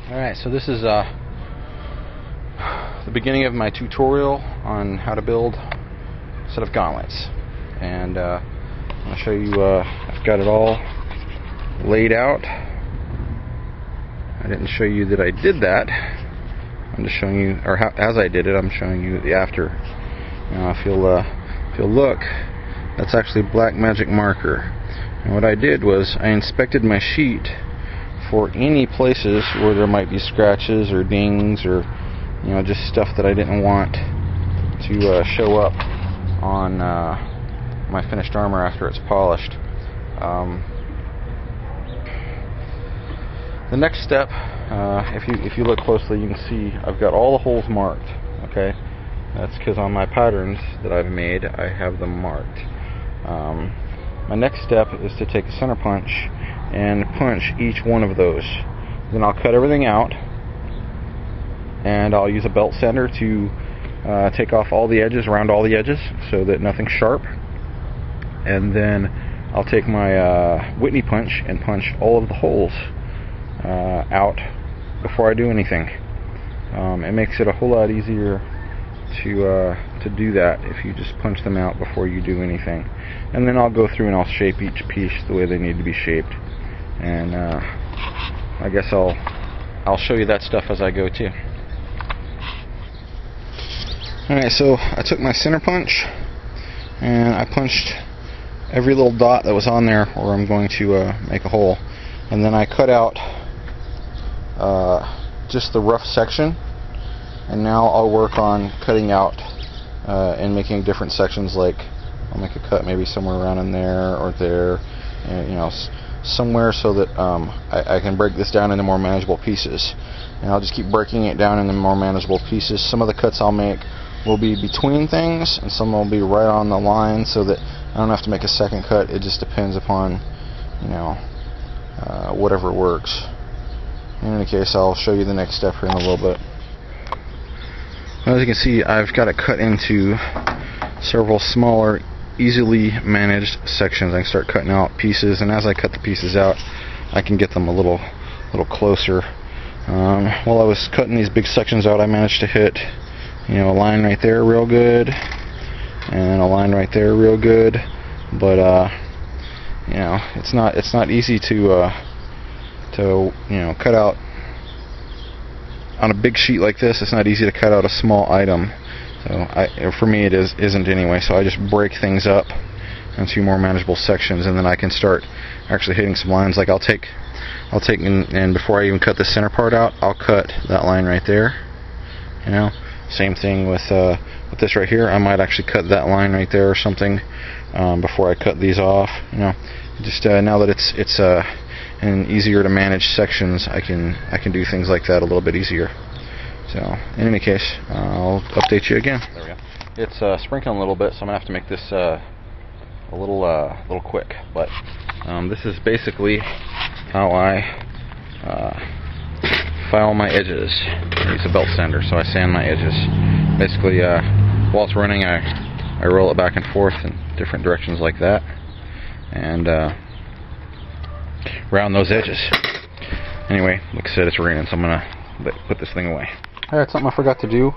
Alright, so this is the beginning of my tutorial on how to build a set of gauntlets. And I'm going to show you, I've got it all laid out. I didn't show you that I did that. I'm just showing you, or how, as I did it, I'm showing you the after. Now if you'll look, that's actually black magic marker. And what I did was I inspected my sheet for any places where there might be scratches or dings or just stuff that I didn't want to show up on my finished armor after it's polished. The next step, if you look closely, you can see I've got all the holes marked. Okay, that's because on my patterns that I've made, I have them marked. My next step is to take a center punch and punch each one of those. Then I'll cut everything out, and I'll use a belt sander to take off all the edges, around all the edges, so that nothing's sharp. And then I'll take my Whitney punch and punch all of the holes out before I do anything. It makes it a whole lot easier to do that if you just punch them out before you do anything. And then I'll go through and I'll shape each piece the way they need to be shaped. And I guess I'll show you that stuff as I go too. Alright, so I took my center punch and I punched every little dot that was on there where I'm going to make a hole. And then I cut out just the rough section. And now I'll work on cutting out and making different sections. Like I'll make a cut maybe somewhere around in there or there, and, somewhere so that I can break this down into more manageable pieces. And I'll just keep breaking it down into more manageable pieces. Some of the cuts I'll make will be between things, and some will be right on the line, so that I don't have to make a second cut. It just depends upon whatever works. In any case, I'll show you the next step here in a little bit. As you can see, I've got it cut into several smaller, easily managed sections. I can start cutting out pieces, and as I cut the pieces out, I can get them a little closer. While I was cutting these big sections out, I managed to hit a line right there real good, and a line right there real good. But it's not easy to cut out. On a big sheet like this, it's not easy to cut out a small item. So for me it isn't anyway. So I just break things up into more manageable sections, and then I can start actually hitting some lines. Like I'll take and before I even cut the center part out, I'll cut that line right there. Same thing with this right here. I might actually cut that line right there or something before I cut these off. Just now that it's and easier to manage sections, I can do things like that a little bit easier. So in any case, I'll update you again. There we go. It's sprinkling a little bit, so I'm gonna have to make this a little quick. But this is basically how I file my edges. I use a belt sander, so I sand my edges. Basically, while it's running, I roll it back and forth in different directions like that, and around those edges. Anyway, like I said, it's raining, so I'm gonna put this thing away. Alright, something I forgot to do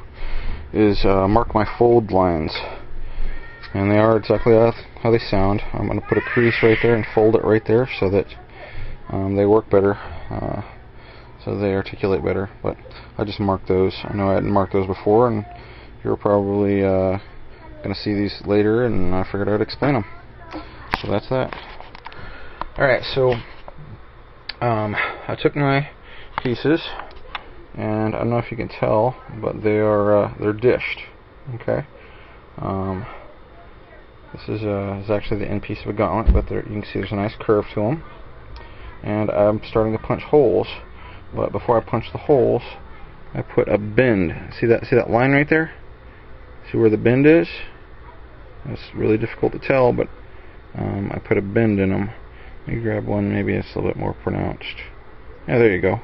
is mark my fold lines, and they are exactly how they sound. I'm gonna put a crease right there and fold it right there so that they work better, so they articulate better. But I just marked those. I know I hadn't marked those before, and you're probably gonna see these later, and I figured I'd explain them. So that's that. Alright, so I took my pieces, and I don't know if you can tell, but they're dished. Okay. This is actually the end piece of a gauntlet, but you can see there's a nice curve to them. And I'm starting to punch holes, but before I punch the holes, I put a bend. See that line right there? See where the bend is? It's really difficult to tell, but I put a bend in them. Let me grab one, maybe it's a little bit more pronounced. Yeah, there you go.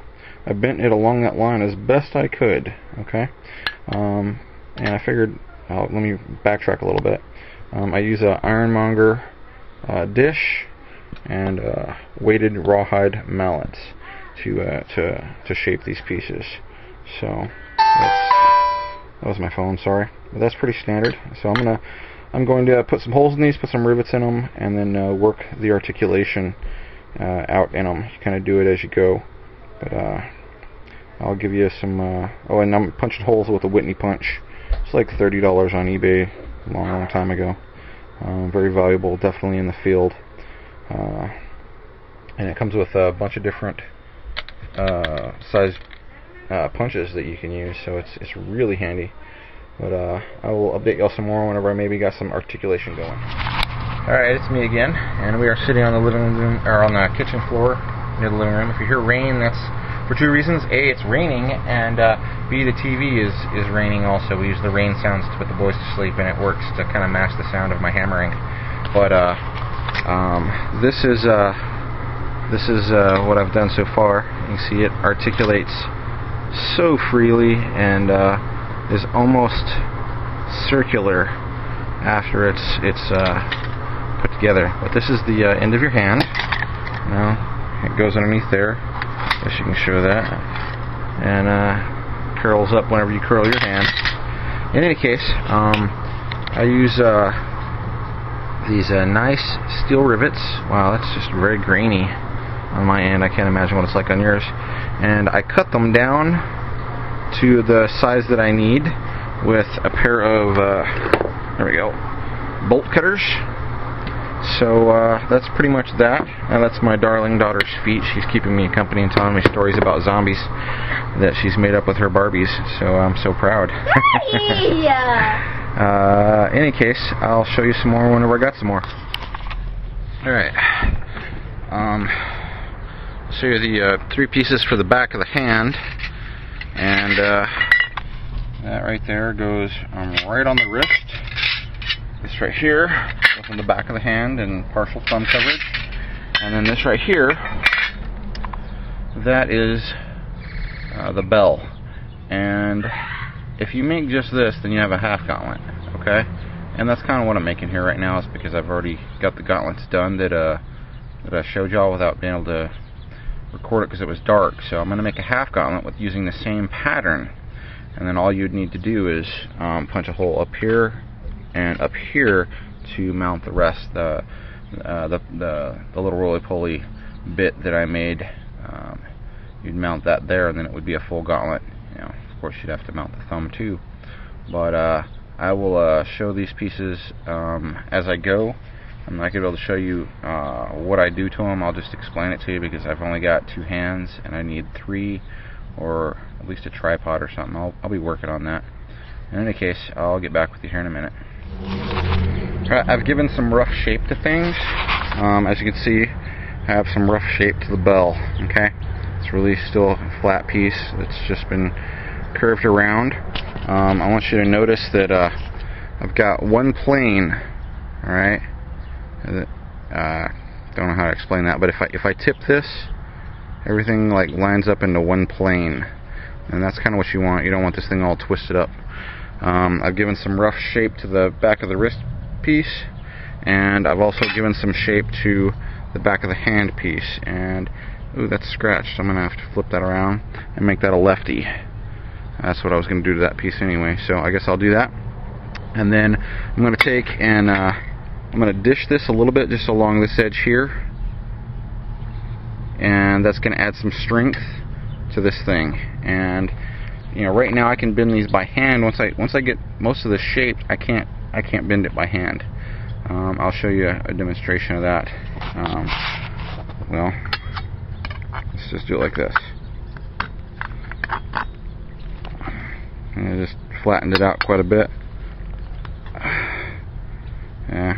I bent it along that line as best I could. Okay, and I figured, let me backtrack a little bit. I use an ironmonger dish and weighted rawhide mallets. to shape these pieces. So that was my phone, sorry, but that's pretty standard. So I'm going to put some holes in these, put some rivets in them, and then work the articulation out in them. You kind of do it as you go, but I'll give you some. Oh, and I'm punching holes with a Whitney punch. It's like $30 on eBay a long time ago. Very valuable, definitely in the field. And it comes with a bunch of different size punches that you can use, so it's really handy. But I will update y'all some more whenever I maybe got some articulation going. Alright, it's me again, and we are sitting on the living room, or on the kitchen floor near the living room. If you hear rain, that's for two reasons. A, it's raining, and B, the TV is raining also. We use the rain sounds to put the boys to sleep, and it works to kind of match the sound of my hammering. But this is what I've done so far. You can see it articulates so freely and is almost circular after it's put together. But this is the end of your hand. Now it goes underneath there. I guess you can show that, and curls up whenever you curl your hand. In any case, I use these nice steel rivets. Wow, that's just very grainy on my end. I can't imagine what it's like on yours. And I cut them down to the size that I need with a pair of there we go, bolt cutters. So that's pretty much that. And that's my darling daughter's feet. She's keeping me company and telling me stories about zombies that she's made up with her Barbies. So I'm so proud. Any case, I'll show you some more whenever I got some more. Alright. I'll show you the three pieces for the back of the hand. And that right there goes right on the wrist. This right here goes on the back of the hand and partial thumb coverage. And then this right here, that is the bell. And if you make just this, then you have a half gauntlet, okay? And that's kind of what I'm making here right now, is because I've already got the gauntlets done that I showed y'all without being able to record it because it was dark. So I'm going to make a half gauntlet with using the same pattern. And then all you'd need to do is punch a hole up here and up here to mount the rest. The little roly-poly bit that I made, you'd mount that there, and then it would be a full gauntlet. You know, of course, you'd have to mount the thumb too. But I will show these pieces as I go. I'm not going to be able to show you what I do to them. I'll just explain it to you because I've only got 2 hands and I need 3, or at least a tripod or something. I'll be working on that. In any case, I'll get back with you here in a minute. I've given some rough shape to things. As you can see, I have some rough shape to the bell. Okay, it's really still a flat piece. It's just been curved around. I want you to notice that I've got one plane. All right. Don't know how to explain that, but if I tip this, everything like lines up into one plane, and that's kind of what you want. You don't want this thing all twisted up. I've given some rough shape to the back of the wrist piece, and I've also given some shape to the back of the hand piece. And ooh, that's scratched. I'm gonna have to flip that around and make that a lefty. That's what I was gonna do to that piece anyway, so I guess I'll do that. And then I'm gonna take and I'm going to dish this a little bit just along this edge here, and that's going to add some strength to this thing. And you know, right now I can bend these by hand. Once I get most of the shape, I can't bend it by hand. I'll show you a demonstration of that. Well, let's just do it like this. And I just flattened it out quite a bit. Yeah.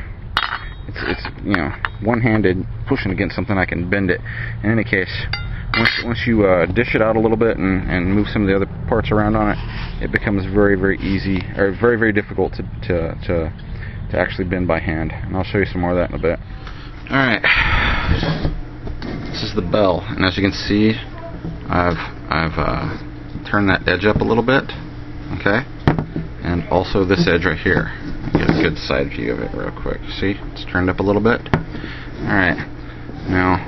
It's you know, one-handed pushing against something, I can bend it. In any case, once you dish it out a little bit and move some of the other parts around on it, it becomes very, very easy, or very, very difficult to actually bend by hand. And I'll show you some more of that in a bit. All right, this is the bell, and as you can see, I've turned that edge up a little bit, okay, and also this edge right here. Get a good side view of it real quick. See, it's turned up a little bit. Alright, now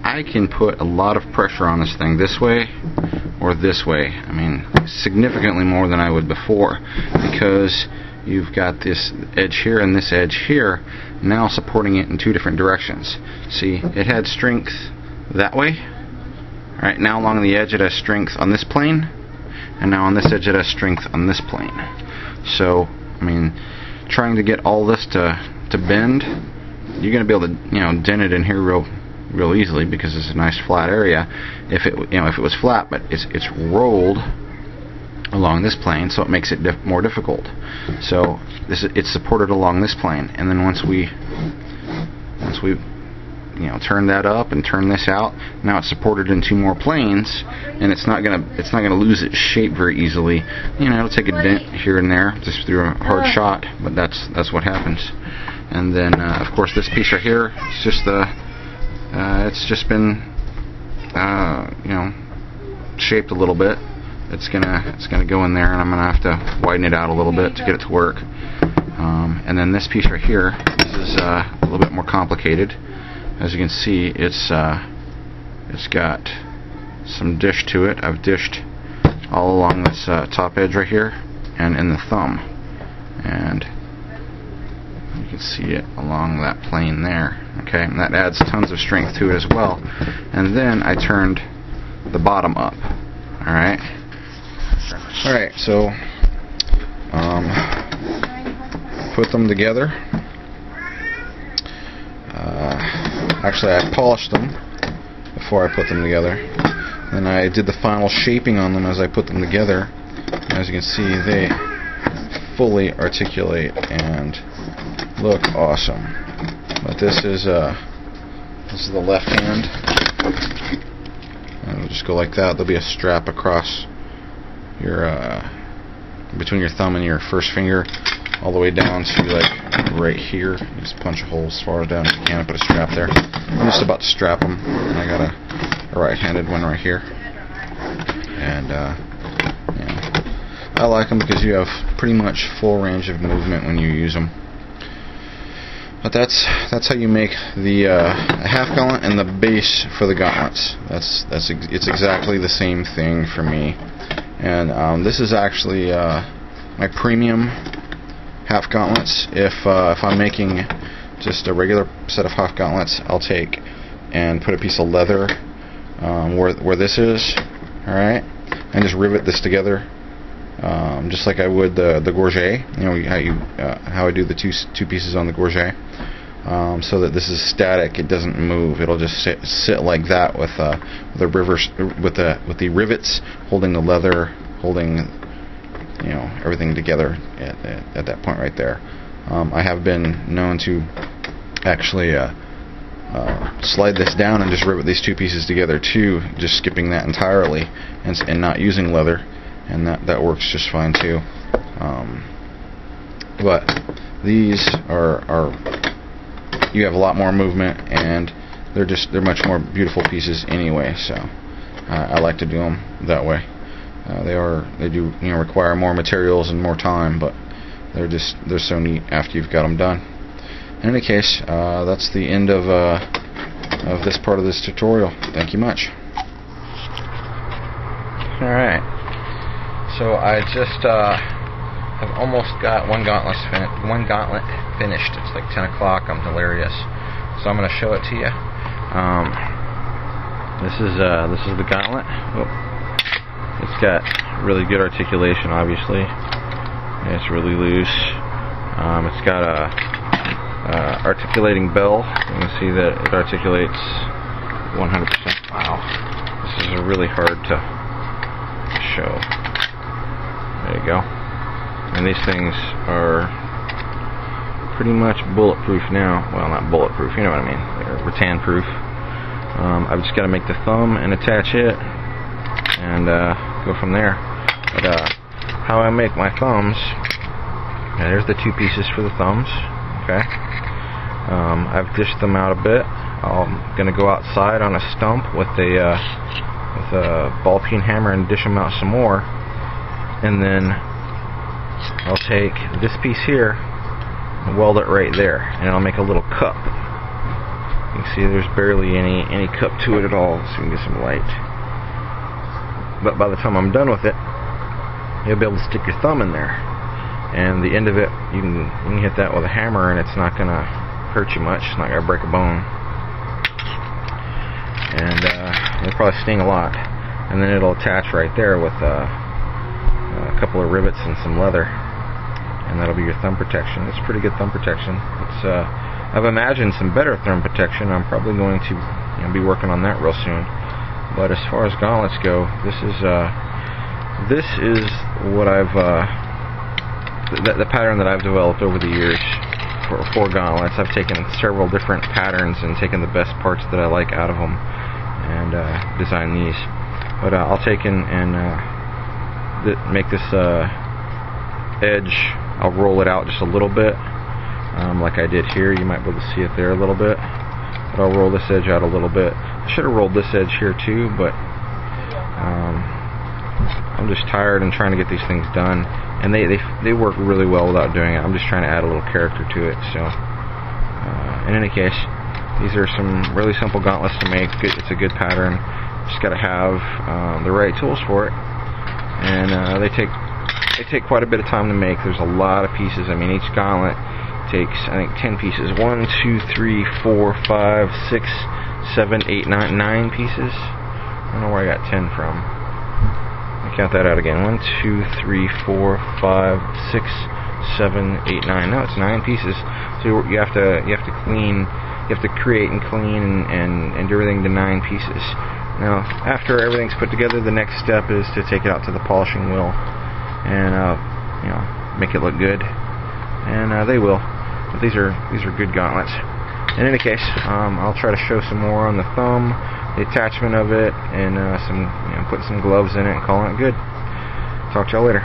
I can put a lot of pressure on this thing this way or this way. I mean, significantly more than I would before, because you've got this edge here and this edge here now supporting it in two different directions. See, it had strength that way. Alright, now along the edge it has strength on this plane, and now on this edge it has strength on this plane. So, I mean, trying to get all this to bend, you're going to be able to, dent it in here real easily, because it's a nice flat area. If it was flat, but it's rolled along this plane, so it makes it more difficult. So it's supported along this plane, and then once we turn that up and turn this out, now it's supported in two more planes, and it's not gonna lose its shape very easily. It'll take a dent here and there just through a hard shot, but that's what happens. And then of course this piece right here, it's just been shaped a little bit. It's gonna go in there, and I'm gonna have to widen it out a little bit to get it to work. And then this piece right here, this is a little bit more complicated. As you can see, it's got some dish to it. I've dished all along this top edge right here and in the thumb, and you can see it along that plane there. Okay, and that adds tons of strength to it as well. And then I turned the bottom up. Alright, so put them together. Actually, I polished them before I put them together. Then I did the final shaping on them as I put them together. As you can see, they fully articulate and look awesome. But this is the left hand, and it'll just go like that. There'll be a strap across your between your thumb and your first finger, all the way down to like right here. You just punch a hole as far down as you can and put a strap there. I'm just about to strap them, and I got a right-handed one right here. And I like them because you have pretty much full range of movement when you use them. But that's how you make the half gauntlet and the base for the gauntlets. It's exactly the same thing for me. And this is actually my premium half gauntlets. If I'm making just a regular set of half gauntlets, I'll take and put a piece of leather where this is, all right, and just rivet this together, just like I would the gorget. How I do the two pieces on the gorget, so that this is static. It doesn't move. It'll just sit like that with the rivets holding the leather, holding everything together at that point right there. I have been known to actually slide this down and just rivet these two pieces together too, just skipping that entirely and not using leather, and that works just fine too. But these are you have a lot more movement, and they're much more beautiful pieces anyway. So I like to do them that way. They do require more materials and more time, but they're so neat after you've got them done. In any case, that's the end of this part of this tutorial. Thank you much. Alright, so I just have almost got one gauntlet finished. It's like 10 o'clock. I'm delirious, so I'm going to show it to you. This is the gauntlet. Oh. It's got really good articulation, obviously. It's really loose. It's got a articulating bell. You can see that it articulates 100%. Wow, this is really hard to show. There you go. And these things are pretty much bulletproof now. Well, not bulletproof, you know what I mean. They're rattan proof. I've just got to make the thumb and attach it, and go from there. But how I make my thumbs, there's the two pieces for the thumbs. Okay, I've dished them out a bit. I'm gonna go outside on a stump with a ball peen hammer and dish them out some more, and then I'll take this piece here and weld it right there, and I'll make a little cup. You can see there's barely any cup to it at all, so you can get some light. But by the time I'm done with it, you'll be able to stick your thumb in there, and the end of it, you can hit that with a hammer, and it's not gonna hurt you much. It's not gonna break a bone, and it'll probably sting a lot. And then it'll attach right there with a couple of rivets and some leather, and that'll be your thumb protection. It's pretty good thumb protection. It's I've imagined some better thumb protection. I'm probably going to be working on that real soon. But as far as gauntlets go, this is what I've the pattern that I've developed over the years for gauntlets. I've taken several different patterns and taken the best parts that I like out of them and designed these. But I'll take and make this edge. I'll roll it out just a little bit, like I did here. You might be able to see it there a little bit. But I'll roll this edge out a little bit. I should have rolled this edge here too, but I'm just tired and trying to get these things done, and they work really well without doing it. I'm just trying to add a little character to it. So in any case, these are some really simple gauntlets to make. It's a good pattern. Just got to have the right tools for it, and they take quite a bit of time to make. There's a lot of pieces. I mean, each gauntlet takes, I think, 10 pieces. 1, 2, 3, 4, 5, 6, 7, 8, 9 pieces. I don't know where I got 10 from. Let me count that out again. 1, 2, 3, 4, 5, 6, 7, 8, 9. No, it's 9 pieces. So you have to clean. You have to create and clean and do everything to 9 pieces. Now, after everything's put together, the next step is to take it out to the polishing wheel and make it look good. And they will. But these are good gauntlets. In any case, I'll try to show some more on the thumb, the attachment of it, and putting some gloves in it and calling it good. Talk to y'all later.